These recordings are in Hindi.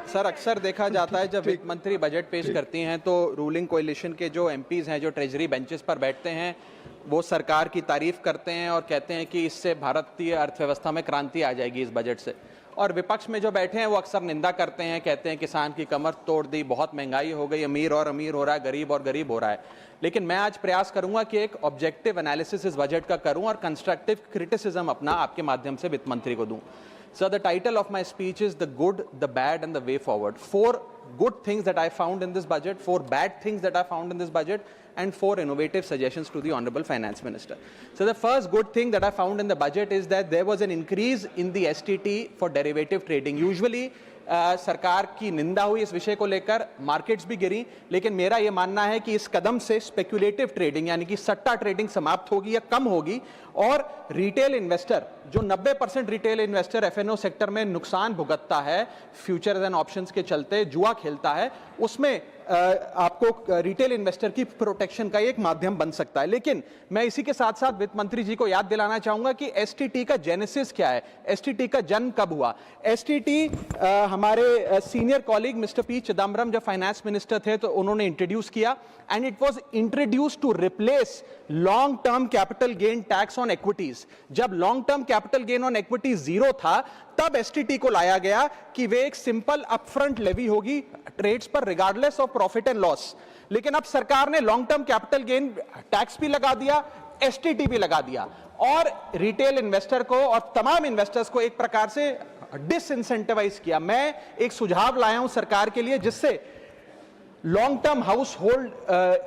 सर अक्सर देखा जाता है जब वित्त मंत्री बजट पेश करती हैं तो रूलिंग कोalition के जो एमपीज हैं जो ट्रेजरी बेंचेस पर बैठते हैं वो सरकार की तारीफ करते हैं और कहते हैं कि इससे भारतीय अर्थव्यवस्था में क्रांति आ जाएगी इस बजट से, और विपक्ष में जो बैठे हैं वो अक्सर निंदा करते हैं, कहते हैं किसान की कमर तोड़ दी, बहुत महंगाई हो गई, अमीर और अमीर हो रहा है, गरीब और गरीब हो रहा है। लेकिन मैं आज प्रयास करूंगा कि एक ऑब्जेक्टिव एनालिसिस इस बजट का करूं और कंस्ट्रक्टिव क्रिटिसिज्म अपना आपके माध्यम से वित्त मंत्री को दूं। So the title of my speech is The Good, the Bad and the Way Forward. 4 good things that I found in this budget, 4 bad things that I found in this budget, and 4 innovative suggestions to the Honorable Finance Minister. So the first good thing that I found in the budget is that there was an increase in the STT for derivative trading. Usually सरकार की निंदा हुई इस विषय को लेकर, मार्केट्स भी गिरी, लेकिन मेरा यह मानना है कि इस कदम से स्पेक्युलेटिव ट्रेडिंग यानी कि सट्टा ट्रेडिंग समाप्त होगी या कम होगी और रिटेल इन्वेस्टर जो 90% रिटेल इन्वेस्टर एफएनओ सेक्टर में नुकसान भुगतता है फ्यूचर्स एंड ऑप्शंस के चलते, जुआ खेलता है, उसमें आपको रिटेल इन्वेस्टर की प्रोटेक्शन का एक माध्यम बन सकता है। लेकिन मैं इसी के साथ साथ वित्त मंत्री जी को याद दिलाना चाहूंगा कि एसटीटी का जेनेसिस क्या है, एसटीटी का जन्म कब हुआ। एसटीटी हमारे senior colleague mister P Chidambaram जब फाइनेंस मिनिस्टर थे तो उन्होंने इंट्रोड्यूस किया and it was introduce to replace long term capital gain tax on equities. जब long term capital gain on equity zero था तब एसटीटी को लाया गया कि वे एक सिंपल अपफ्रंट लेवी होगी ट्रेड्स पर regardless of profit and loss. लेकिन अब सरकार ने long term capital gain tax भी लगा दिया, एसटीटी भी लगा दिया और रिटेल इन्वेस्टर को और तमाम इन्वेस्टर्स को एक प्रकार से डिसइंसेंटिवाइज किया। मैं एक सुझाव लाया हूं सरकार के लिए जिससे long term house hold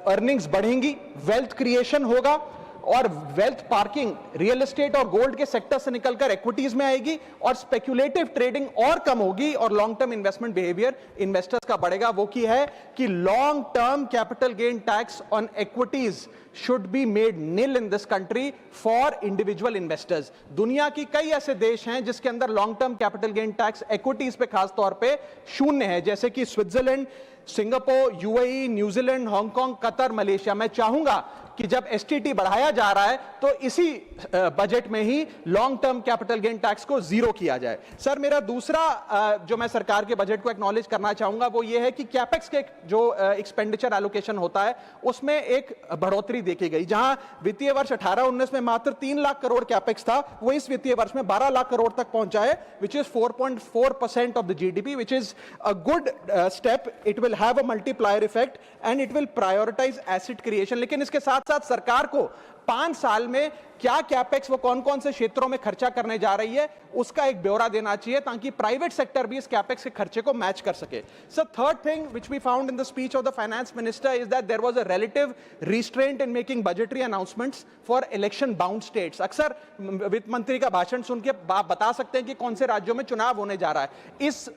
earnings बढ़ेंगी, वेल्थ क्रिएशन होगा और वेल्थ पार्किंग रियल एस्टेट और गोल्ड के सेक्टर से निकलकर इक्विटीज में आएगी और स्पेक्युलेटिव ट्रेडिंग और कम होगी और long term investment behaviour investors का बढ़ेगा। वो की है कि long term capital gain tax on equities should be made nil in this country for individual investors. दुनिया की कई ऐसे देश हैं जिसके अंदर long term capital gain tax equities पे खास तौर पे शून्य है, जैसे कि Switzerland, Singapore, UAE, New Zealand, Hong Kong, Qatar, Malaysia. मैं चाहूंगा कि जब एसटीटी बढ़ाया जा रहा है तो इसी बजट में ही long term capital gain tax को जीरो किया जाए। सर मेरा दूसरा जो मैं सरकार के बजट को एक्नॉलेज करना चाहूंगा वो ये है कि कैपेक्स के जो एक्सपेंडिचर एलोकेशन होता है उसमें एक बढ़ोतरी देखी गई। जहां वित्तीय वर्ष 18-19 में मात्र 3 लाख करोड़ कैपेक्स था, वो इस वित्तीय वर्ष में 12 लाख करोड़ तक पहुंचा है, which is 4.4% of the GDP, which is a good step. It will have a multiplier effect and it will prioritise asset creation. लेकिन इसके साथ साथ सरकार को 5 साल में क्या कैपेक्स वो कौन कौन से क्षेत्रों में खर्चा करने जा रही है उसका एक ब्यौरा देना चाहिए ताकि प्राइवेट सेक्टर भी इस कैपेक्स के खर्चे को मैच कर सके। Sir third thing which we found in the speech of the finance minister is that there was a relative restraint in making budgetary announcements for election bound states. अक्सर वित्त मंत्री का भाषण सुन के आप बता सकते हैं कि कौन से राज्यों में चुनाव होने जा रहा है। इस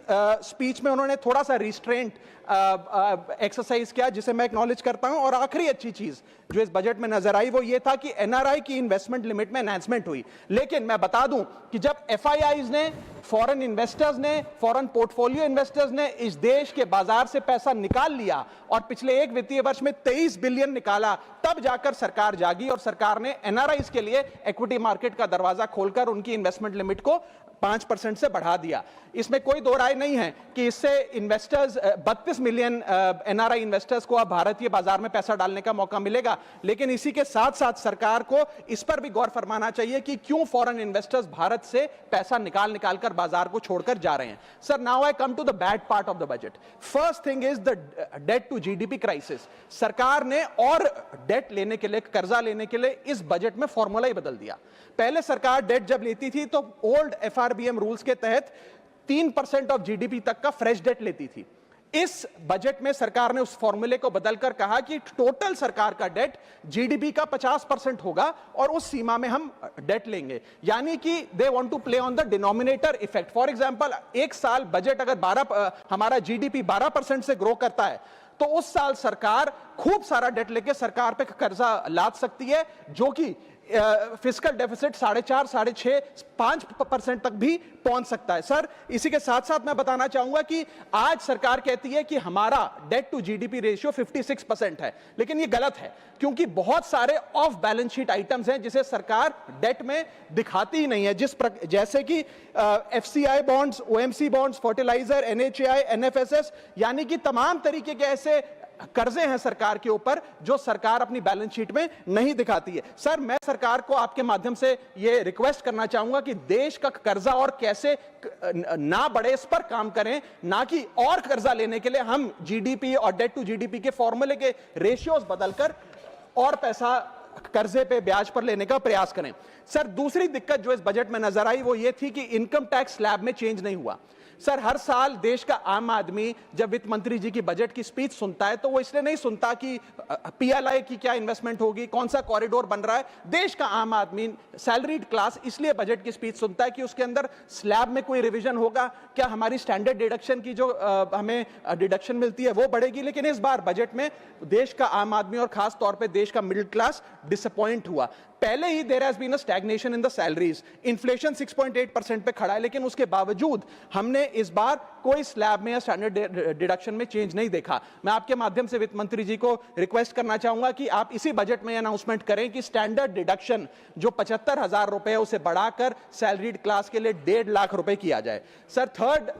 स्पीच में उन्होंने थोड़ा सा रिस्ट्रेंट एक्सरसाइज किया जिसे मैं एक्नॉलेज करता हूं। और आखिरी अच्छी चीज जो इस बजट में नजर आई वो ये था कि एनआरआई की इन्वेस्टमेंट लिमिट में एनहांसमेंट हुई। लेकिन मैं बता दूं कि जब एफआईआईज ने, फॉरेन इन्वेस्टर्स ने, फॉरेन पोर्टफोलियो इन्वेस्टर्स ने इस देश के बाजार से पैसा निकाल लिया और पिछले एक वित्तीय वर्ष में 23 बिलियन निकाला, तब जाकर सरकार जागी और सरकार ने एनआरआईज के लिए इक्विटी मार्केट का दरवाजा खोलकर उनकी इन्वेस्टमेंट लिमिट को 5% से बढ़ा दिया। इसमें कोई दो राय नहीं है कि इससे इन्वेस्टर्स 32 मिलियन एनआरआई इन्वेस्टर्स को अब भारतीय बाजार में पैसा डालने का मौका मिलेगा। लेकिन इसी के साथ साथ सरकार को इस पर भी गौर फरमाना चाहिए कि क्यों फॉरेन इन्वेस्टर्स भारत से पैसा निकाल कर बाजार को छोड़कर जा रहे हैं। Sir now I come to the bad part of the budget. First thing is the debt to GDP crisis. सरकार ने और डेट लेने के लिए, कर्जा लेने के लिए इस बजट में फॉर्मूला ही बदल दिया। पहले सरकार डेट जब लेती थी तो ओल्ड एफआरबीएम रूल्स के तहत 3% ऑफ जीडीपी तक का फ्रेश डेट लेती थी। इस बजट में सरकार ने उस फॉर्मूले को बदलकर कहा कि टोटल सरकार का डेट जीडीपी का 50% होगा और उस सीमा में हम डेट लेंगे। यानी कि they want to play on the denominator effect. For example एक साल बजट अगर हमारा जीडीपी 12% से ग्रो करता है तो उस साल सरकार खूब सारा डेट लेके सरकार पे कर्जा लाद सकती है जो कि फिस्कल डेफिसिट 4.5, 6.5, 5% तक भी पहुंच सकता है। सर, इसी के साथ साथ मैं बताना चाहूंगा कि आज सरकार कहती है कि हमारा डेट टू जीडीपी रेशियो 56% है, लेकिन ये गलत है, क्योंकि बहुत सारे ऑफ बैलेंस शीट आइटम्स हैं जिसे सरकार डेट में दिखाती ही नहीं है, जैसे कि FCI bonds, OMC bonds, fertiliser, NHAI, NFSS, यानी कि तमाम तरीके के ऐसे कर्जे हैं सरकार के ऊपर जो सरकार अपनी बैलेंस शीट में नहीं दिखाती है। सर, मैं सरकार को आपके माध्यम से यह रिक्वेस्ट करना चाहूंगा कि देश का कर्जा और कैसे ना बढ़े इस पर काम करें, ना कि और कर्जा लेने के लिए हम जीडीपी और डेट टू जीडीपी के फॉर्मूले के रेशियोज बदलकर और पैसा कर्जे पे ब्याज पर लेने का प्रयास करें। सर, दूसरी दिक्कत जो इस बजट में नजर आई वो ये थी कि इनकम टैक्स स्लैब में चेंज नहीं हुआ। सर, हर साल देश का आम आदमी जब वित्त मंत्री जी की बजट की स्पीच सुनता है तो वो इसलिए नहीं सुनता कि पीएलआई की क्या इन्वेस्टमेंट होगी, कौन सा कॉरिडोर बन रहा है। देश का आम आदमी, सैलरीड क्लास, इसलिए बजट की स्पीच सुनता है कि उसके अंदर स्लैब में कोई रिवीजन होगा, क्या हमारी स्टैंडर्ड डिडक्शन की जो हमें डिडक्शन मिलती है वो बढ़ेगी। लेकिन इस बार बजट में देश का आम आदमी और खास तौर पर देश का मिडिल क्लास डिसअपॉइंट हुआ। पहले ही there has been a stagnation in the salaries, inflation 6.8% पे खड़ा है, लेकिन उसके बावजूद हमने इस बार कोई स्लैब में या स्टैंडर्ड डिडक्शन में चेंज नहीं देखा। मैं आपके माध्यम से वित्त मंत्री जी को रिक्वेस्ट करना चाहूंगा कि आप इसी बजट में अनाउंसमेंट करें कि स्टैंडर्ड डिडक्शन जो 75,000 रुपए है उसे बढ़ाकर सैलरीड क्लास के लिए 1.5 लाख रुपए किया जाए। Sir, third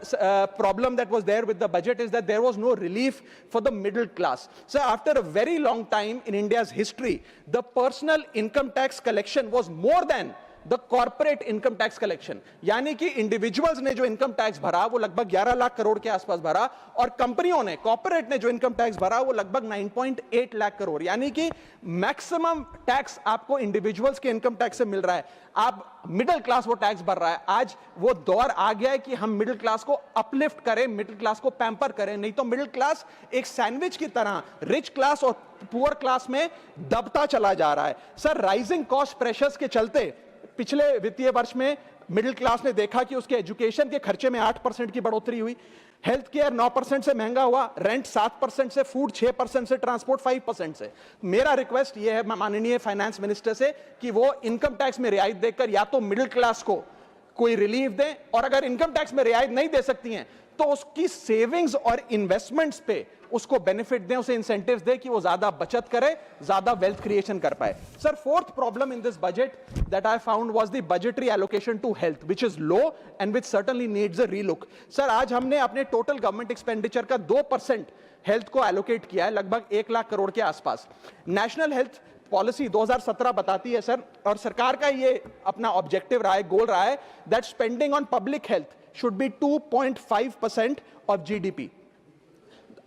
problem that was there with the budget is that there was no relief for the middle class. Sir, after a very long time in India's history the personal income tax collection was more than the corporate income tax collection, यानी कि इंडिविजुअल्स ने जो इनकम टैक्स भरा वो लगभग 11 लाख करोड़ के आसपास भरा, और कंपनियों ने, कॉर्पोरेट ने जो इनकम टैक्स भरा वो लगभग 9.8 लाख करोड़, यानी कि मैक्सिमम टैक्स आपको इंडिविजुअल्स के इनकम टैक्स से मिल रहा है। आप मिडिल क्लास वो टैक्स भर रहा है। आज वो दौर आ गया है कि हम मिडिल क्लास को अपलिफ्ट करें, मिडिल क्लास को पैम्पर करें, नहीं तो मिडिल क्लास एक सैंडविच की तरह रिच क्लास और पुअर क्लास में दबता चला जा रहा है। सर, राइजिंग कॉस्ट प्रेशर्स के चलते पिछले वित्तीय वर्ष में मिडिल क्लास ने देखा कि उसके एजुकेशन के खर्चे में 8% की बढ़ोतरी हुई, हेल्थ केयर 9% से महंगा हुआ, रेंट 7% से, फूड 6% से, ट्रांसपोर्ट 5% से। मेरा रिक्वेस्ट यह है माननीय फाइनेंस मिनिस्टर से कि वो इनकम टैक्स में रियायत देकर या तो मिडिल क्लास को कोई रिलीफ दें, और अगर इनकम टैक्स में रियायत नहीं दे सकती हैं तो उसकी सेविंग्स और इन्वेस्टमेंट्स पे उसको बेनिफिट दें, उसे इंसेंटिव्स दें कि वो ज्यादा बचत करे, ज्यादा वेल्थ क्रिएशन कर पाए। Sir, fourth problem in this budget that I found was the budgetary allocation to health, which is low and which certainly needs a relook. Sir, आज हमने अपने टोटल गवर्नमेंट एक्सपेंडिचर का 2% हेल्थ को एलोकेट किया है, लगभग 1 लाख करोड़ के आसपास। नेशनल हेल्थ पॉलिसी 2017 बताती है सर, और सरकार का ये अपना ऑब्जेक्टिव रहा है, गोल रहा है, that spending on public health should be 2.5% of GDP.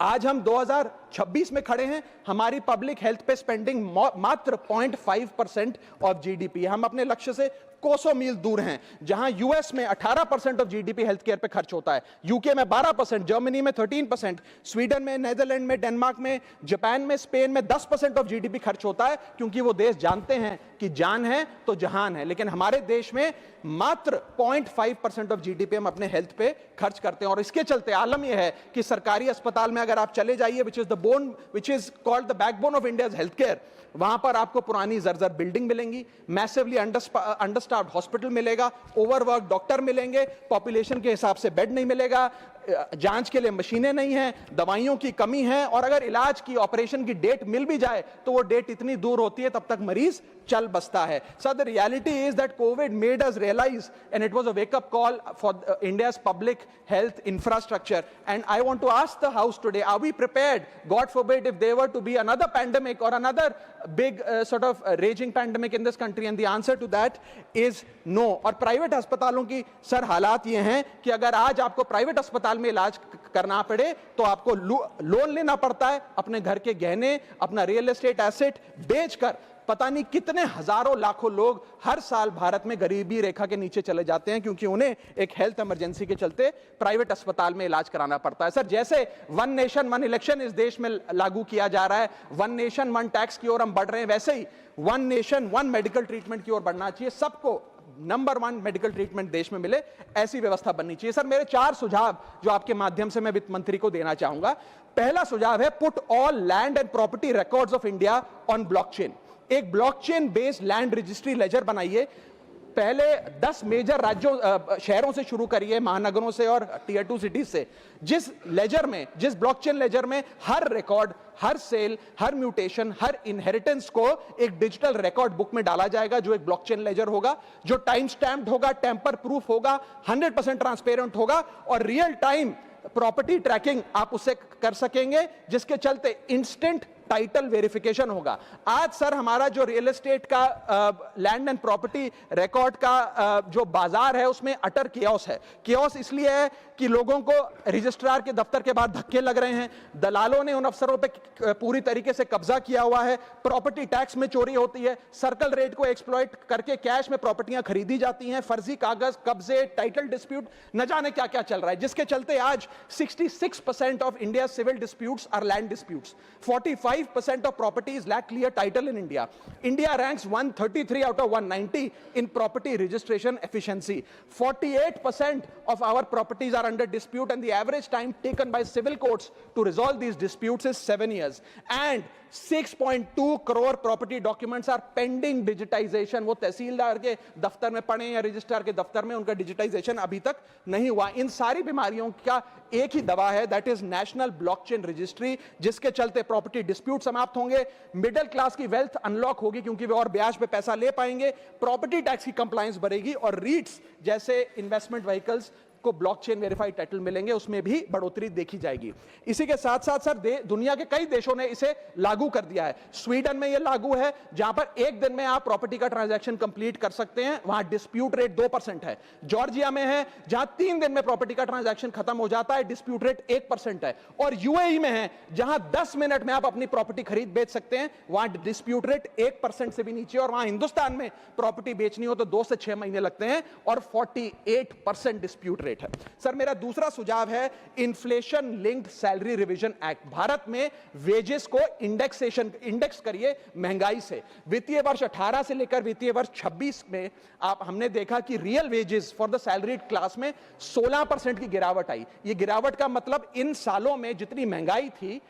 आज हम 2026 में खड़े हैं, हमारी पब्लिक हेल्थ पे स्पेंडिंग मात्र 0.5% ऑफ जीडीपी। हम अपने लक्ष्य से कोसों मील दूर हैं। जहां यूएस में 18% ऑफ जीडीपी हेल्थ केयर पे खर्च होता है, यूके में 12%, जर्मनी में 13%, स्वीडन में, नेदरलैंड में, डेनमार्क में, जापान में, स्पेन में 10% ऑफ जीडीपी खर्च होता है, क्योंकि वो देश जानते हैं कि जान है तो जहान है। लेकिन हमारे देश में मात्र 0.5% ऑफ जीडीपी हम अपने हेल्थ पे खर्च करते हैं, और इसके चलते आलम यह है कि सरकारी अस्पताल में अगर आप चले जाइए, which is called the backbone of India's healthcare, वहां पर आपको पुरानी जर्जर बिल्डिंग मिलेंगी, मैसिवली अंडरस्टाफ्ड हॉस्पिटल मिलेगा, ओवरवर्क डॉक्टर मिलेंगे, पॉपुलेशन के हिसाब से बेड नहीं मिलेगा, जांच के लिए मशीनें नहीं हैं, दवाइयों की कमी है, और अगर इलाज की, ऑपरेशन की डेट मिल भी जाए तो वो डेट इतनी दूर होती है तब तक मरीज चल बसता है। Sir, the reality is that COVID made us realise, and it was a wake up call for India's public health infrastructure, and I want to ask the house today, are we prepared, god forbid, if there were to be another pandemic or another big sort of raging pandemic in this country, and the answer to that is no। और प्राइवेट अस्पतालों की सर हालात ये हैं कि अगर आज आपको प्राइवेट अस्पताल में इलाज करना पड़े तो आपको लोन लेना पड़ता है, अपने घर के गहने, अपना रियल एस्टेट एसेट बेचकर पता नहीं कितने हजारों लाखों लोग हर साल भारत में गरीबी रेखा के नीचे चले जाते हैं, क्योंकि उन्हें एक हेल्थ इमरजेंसी के चलते प्राइवेट अस्पताल में इलाज कराना पड़ता है। सर, जैसे वन नेशन वन इलेक्शन इस देश में लागू किया जा रहा है, वन नेशन वन टैक्स की ओर हम बढ़ रहे हैं, वैसे ही one nation one medical treatment की ओर बढ़ना चाहिए। सबको नंबर 1 मेडिकल ट्रीटमेंट देश में मिले, ऐसी व्यवस्था बननी चाहिए। सर, मेरे 4 सुझाव जो आपके माध्यम से मैं वित्त मंत्री को देना चाहूंगा। पहला सुझाव है, put all land and property records of India on blockchain. एक blockchain based land registry ledger बनाइए। पहले 10 मेजर राज्यों शहरों से शुरू करिए, महानगरों से और टीयर 2 सिटीज से, जिस लेजर में, जिस ब्लॉकचेन लेजर में हर रिकॉर्ड, हर सेल, हर म्यूटेशन, हर इनहेरिटेंस को एक डिजिटल रिकॉर्ड बुक में डाला जाएगा, जो एक ब्लॉकचेन लेजर होगा, जो टाइम स्टैम्प्ड होगा, टेम्पर प्रूफ होगा, 100% ट्रांसपेरेंट होगा और रियल टाइम प्रॉपर्टी ट्रैकिंग आप उससे कर सकेंगे, जिसके चलते इंस्टेंट टाइटल वेरिफिकेशन होगा। आज सर हमारा जो रियल एस्टेट का लैंड एंड प्रॉपर्टी रिकॉर्ड का जो बाजार है उसमें अटर कियोस है। कियोस इसलिए है कि लोगों को रजिस्ट्रार के दफ्तर के बाहर धक्के लग रहे हैं, दलालों ने उन अफसरों पे पूरी तरीके से कब्जा किया हुआ है, प्रॉपर्टी टैक्स में चोरी होती है, सर्कल रेट को एक्सप्लॉइट करके कैश में प्रॉपर्टियां खरीदी जाती हैं, फर्जी कागज, कब्जे, टाइटल डिस्प्यूट, न जाने क्या क्या चल रहा है, जिसके चलते आज 66% of India civil disputes are land disputes, 45% of properties lack clear title in India. India ranks 133 out of 190 in property registration efficiency. 48% of our properties are under dispute and the average time taken by civil courts to resolve these disputes is 7 years. And 6.2 crore property documents are pending digitization. वो तहसीलदार के दफ्तर में पड़े या रजिस्ट्रार के दफ्तर में, उनका डिजिटाइजेशन अभी तक नहीं हुआ। इन सारी बीमारियों का एक ही दवा है, that is national blockchain registry, जिसके चलते प्रॉपर्टी डिस्प्यूट समाप्त होंगे, मिडिल क्लास की वेल्थ अनलॉक होगी क्योंकि वे और ब्याज पे पैसा ले पाएंगे, प्रॉपर्टी टैक्स की कंप्लायंस बढ़ेगी और रीट्स जैसे इन्वेस्टमेंट व्हीकल्स को ब्लॉकचेन वेरीफाइड टाइटल मिलेंगे, उसमें भी बढ़ोतरी देखी जाएगी। इसी के साथ साथ सर दुनिया के कई देशों ने इसे लागू कर दिया है। स्वीडन में यह लागू है, जहां पर एक दिन में आप प्रॉपर्टी का ट्रांजैक्शन कंप्लीट कर सकते हैं, वहां डिस्प्यूट रेट 2% है। जॉर्जिया में है, जहां 3 दिन में प्रॉपर्टी का ट्रांजैक्शन खत्म हो जाता है, डिस्प्यूट रेट 1% है। और यूएई में है, जहां 10 मिनट में आप अपनी प्रॉपर्टी खरीद बेच सकते हैं, वहां डिस्प्यूट रेट 1% से भी नीचे। और वहां हिंदुस्तान में प्रॉपर्टी बेचनी हो तो 2 से 6 महीने लगते हैं और 48% डिस्प्यूट रेट है। सर मेरा दूसरा सुझाव है inflation linked salary revision act. Bharat में वेजेस को इंडेक्स करिए महंगाई से। वित्तीय वर्ष 18 से लेकर वित्तीय वर्ष 26 में हमने देखा कि real wages for the salaried class में 16% की गिरावट आई। ये गिरावट का मतलब इन सालों में जितनी महंगाई थी,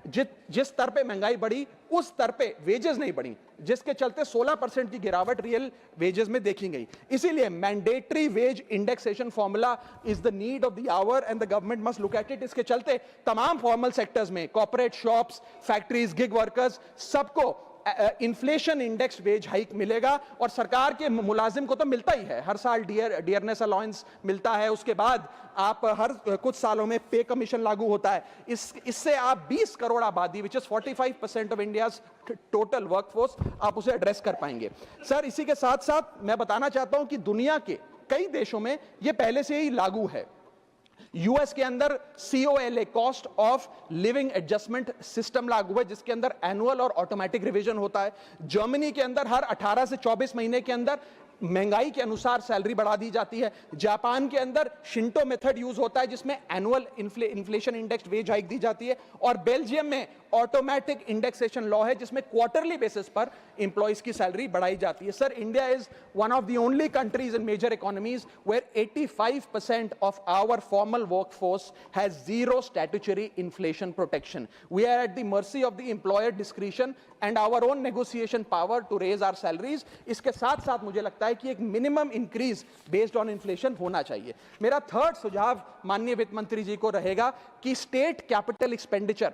जिस स्तर पे महंगाई बढ़ी उस स्तर पे वेजेस नहीं बढ़ी, जिसके चलते 16% की गिरावट रियल वेजेस में देखी गई। इसीलिए mandatory wage indexation formula is the need of the hour and the government must look at it. इसके चलते तमाम फॉर्मल सेक्टर्स में, corporate, shops, factories, gig workers, सबको इन्फ्लेशन इंडेक्स वेज हाइक मिलेगा। और सरकार के मुलाजिम को तो मिलता ही है, हर साल डियरनेस अलाउंस मिलता है, उसके बाद आप हर कुछ सालों में पे कमीशन लागू होता है। इससे आप 20 करोड़ आबादी, which is 45% of India's total workforce, आप उसे एड्रेस कर पाएंगे। सर इसी के साथ साथ मैं बताना चाहता हूं कि दुनिया के कई देशों में यह पहले से ही लागू है। यूएस के अंदर COLA, cost of living adjustment system लागू है, जिसके अंदर एनुअल और ऑटोमेटिक रिवीजन होता है। जर्मनी के अंदर हर 18 से 24 महीने के अंदर महंगाई के अनुसार सैलरी बढ़ा दी जाती है। जापान के अंदर शिंटो मेथड यूज होता है, जिसमें annual inflation index wage hike दी जाती है। और बेल्जियम में ऑटोमेटिक इंडेक्सेशन लॉ है, जिसमें क्वार्टरली बेसिस पर एम्प्लॉइज की सैलरी बढ़ाई जाती है। Sir India is one of the only countries in major economies where 85% of our formal workforce has zero statutory inflation protection. We are at the mercy of the employer discretion and our own negotiation power to raise our salaries. इसके साथ साथ मुझे लगता है कि एक minimum increase based on inflation होना चाहिए। मेरा थर्ड सुझाव माननीय वित्त मंत्री जी को रहेगा कि स्टेट कैपिटल एक्सपेंडिचर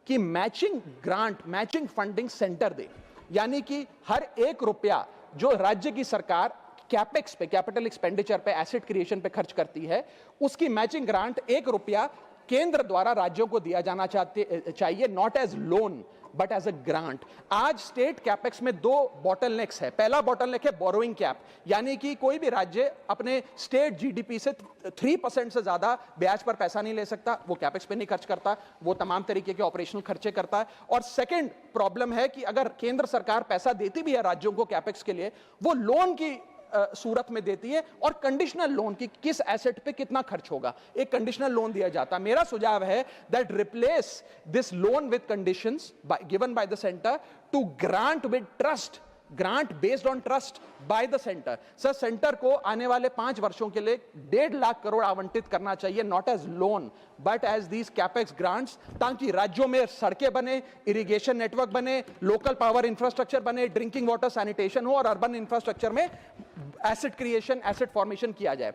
की matching grant, matching funding centre दे, यानी कि हर 1 रुपया जो राज्य की सरकार कैपेक्स पे, कैपिटल एक्सपेंडिचर पे, एसेट क्रिएशन पे खर्च करती है, उसकी मैचिंग ग्रांट 1 रुपया केंद्र द्वारा राज्यों को दिया जाना चाहिए, not as loan but as a grant. आज स्टेट कैपेक्स में 2 बॉटलनेक्स है। पहला बॉटलनेक है बोरोइंग कैप, यानी कि कोई भी राज्य अपने स्टेट जीडीपी से 3% से ज्यादा ब्याज पर पैसा नहीं ले सकता, वो कैपेक्स पे नहीं खर्च करता, वो तमाम तरीके के ऑपरेशनल खर्चे करता है। और सेकंड प्रॉब्लम है कि अगर केंद्र सरकार पैसा देती भी है राज्यों को कैपेक्स के लिए, वो लोन की सूरत में देती है और कंडीशनल लोन की किस एसेट पे कितना खर्च होगा, एक कंडीशनल लोन दिया जाता है। मेरा सुझाव है that replace this loan with conditions given by the centre to grant with trust grant based on trust by the centre. Sir centre को आने वाले 5 वर्षों के लिए 1.5 लाख करोड़ आवंटित करना चाहिए, not as loan but as these capex grants, ताकि राज्यों में सड़कें बने, इरिगेशन नेटवर्क बने, लोकल पावर इंफ्रास्ट्रक्चर बने, ड्रिंकिंग वाटर सैनिटेशन हो और अर्बन इंफ्रास्ट्रक्चर में एसेट क्रिएशन, एसेट फॉर्मेशन किया जाए।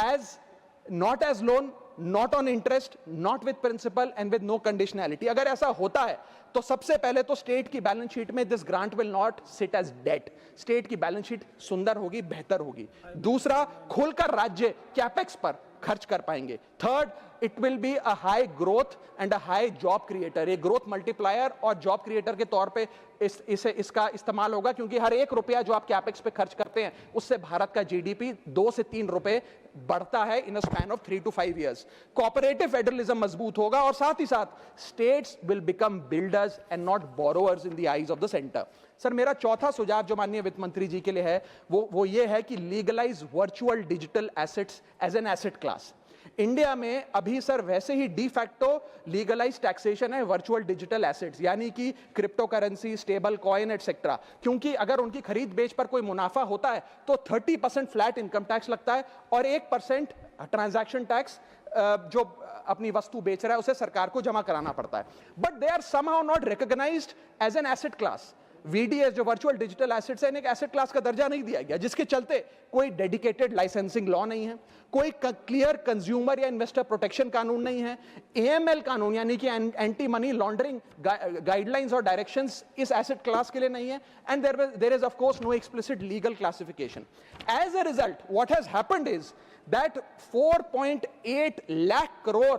As not as loan, not on interest, not with principal and with no conditionality. अगर ऐसा होता है तो सबसे पहले तो स्टेट की बैलेंस शीट में this grant will not sit as debt, state की बैलेंस शीट सुंदर होगी, बेहतर होगी। दूसरा, खुलकर राज्य कैपेक्स पर खर्च कर पाएंगे। Third, it will be a high growth and a high job creator, ये ग्रोथ मल्टीप्लायर और जॉब क्रिएटर के तौर पे इसका इस्तेमाल होगा, क्योंकि हर 1 रुपया जो आप कैपेक्स पे खर्च करते हैं उससे भारत का जीडीपी 2 से 3 रुपए बढ़ता है in a span of 3 to 5 years। Cooperative federalism मजबूत होगा और साथ ही साथ states will become builders and not borrowers in the eyes of the centre. Sir मेरा चौथा सुझाव जो माननीय वित्त मंत्री जी के लिए है वो ये है कि legalise virtual digital assets as an asset class. India में अभी सर वैसे ही डी फैक्टो लीगलाइज टैक्सेशन है वर्चुअल डिजिटल एसेट्स, यानी कि crypto currency, stable coin etcetera, क्योंकि अगर उनकी खरीद बेच पर कोई मुनाफा होता है तो 30% फ्लैट इनकम टैक्स लगता है और 1% ट्रांजैक्शन टैक्स जो अपनी वस्तु बेच रहा है उसे सरकार को जमा कराना पड़ता है। But they are somehow not recognised as an asset class. VDS जो वर्चुअल डिजिटल एसेट्स है, एक एसेट क्लास का दर्जा नहीं दिया गया, जिसके चलते कोई डेडिकेटेड लाइसेंसिंग लॉ नहीं है, कोई क्लियर कंज्यूमर या इन्वेस्टर प्रोटेक्शन कानून नहीं है, AML कानून यानी कि एंटी मनी लॉन्ड्रिंग गाइडलाइंस और डायरेक्शंस इस एसेट क्लास के लिए नहीं है, and there is of course no explicit legal classification. As a result what has happened is that 4.8 lakh crore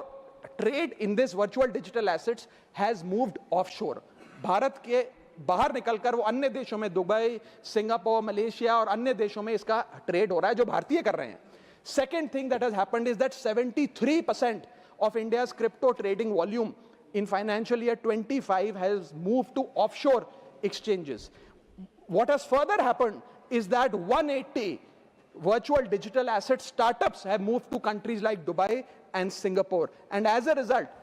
trade in this virtual digital assets has moved offshore. Bharat के बाहर निकलकर वो अन्य देशों में, दुबई, सिंगापुर, मलेशिया और अन्य देशों में इसका ट्रेड हो रहा है जो भारतीय कर रहे हैं। Second thing that has happened is that 73% of India's crypto trading volume in financial year 25 has moved to offshore exchanges. What has further happened is that 180 virtual digital asset startups have moved to countries like Dubai and Singapore, and as a result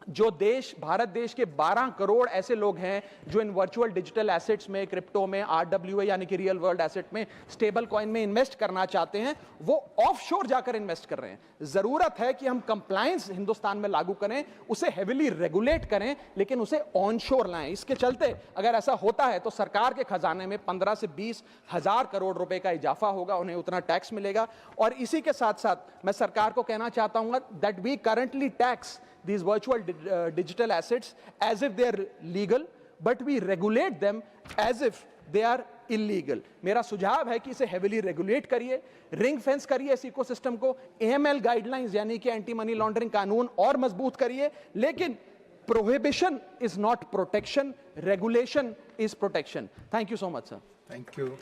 जो देश, भारत देश के 12 करोड़ ऐसे लोग हैं जो इन वर्चुअल डिजिटल एसेट्स में, क्रिप्टो में, RWA यानी कि रियल वर्ल्ड एसेट में, स्टेबल कॉइन में इन्वेस्ट करना चाहते हैं, वो ऑफशोर जाकर इन्वेस्ट कर रहे हैं। जरूरत है कि हम कंप्लायंस हिंदुस्तान में लागू करें, उसे हेविली रेगुलेट करें, लेकिन उसे ऑनशोर लाएं। इसके चलते अगर ऐसा होता है तो सरकार के खजाने में 15 से 20 हजार करोड़ रुपए का इजाफा होगा, उन्हें उतना टैक्स मिलेगा। और इसी के साथ साथ मैं सरकार को कहना चाहता हूं that we currently tax these virtual digital assets as if they are legal, but we regulate them as if they are illegal. मेरा सुझाव है कि इसे heavily regulate करिए, रिंग फेंस करिए इस इकोसिस्टम को, AML गाइडलाइंस यानी कि एंटी मनी लॉन्ड्रिंग कानून और मजबूत करिए, लेकिन prohibition is not protection, regulation is protection. Thank you so much, sir. Thank you.